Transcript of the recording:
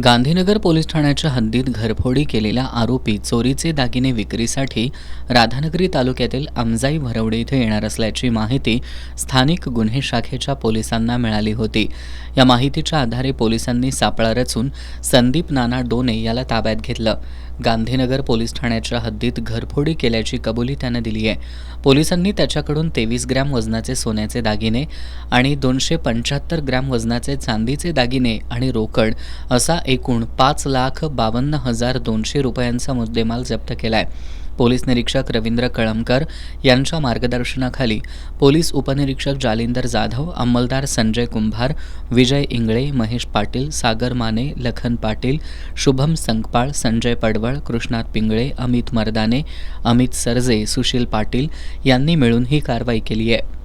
Gandhinagar police ठाण्याच्या हद्दीत घरफोडी केलेला आरोपी चोरीचे दागिने विक्रीसाठी राधानगरी तालुक्यातील आमजाई भरवडे इथे येणार असल्याची माहिती स्थानिक गुन्हे शाखेच्या पोलिसांना मिळाली होती। या माहितीच्या आधारे पोलिसांनी सापळा रचून संदीप नाना डोने याला ताब्यात घेतलं। गांधीनगर पोलीस ठाण्याच्या हद्दीत घरफोडी केल्याची कबुली त्यानं दिली आहे। पोलिसांनी त्याच्याकडून 23 ग्रॅम वजनाचे सोन्याचे दागिने आणि 275 ग्रॅम वजनाचे चांदीचे दागिने आणि रोकड असा एकूण 5,52,200 रुपयांचा मुद्देमाल जप्त केलाय। पोलीस निरीक्षक रवींद्र कळमकर यांच्या मार्गदर्शनाखाली पोलीस उपनिरीक्षक जालिंदर जाधव, अंमलदार संजय कुंभार, विजय इंगळे, महेश पाटील, सागर माने, लखन पाटील, शुभम संकपाळ, संजय पडवळ, कृष्णात पिंगळे, अमित मर्दाने, अमित सरजे, सुशील पाटील यांनी मिळून ही कारवाई केली आहे।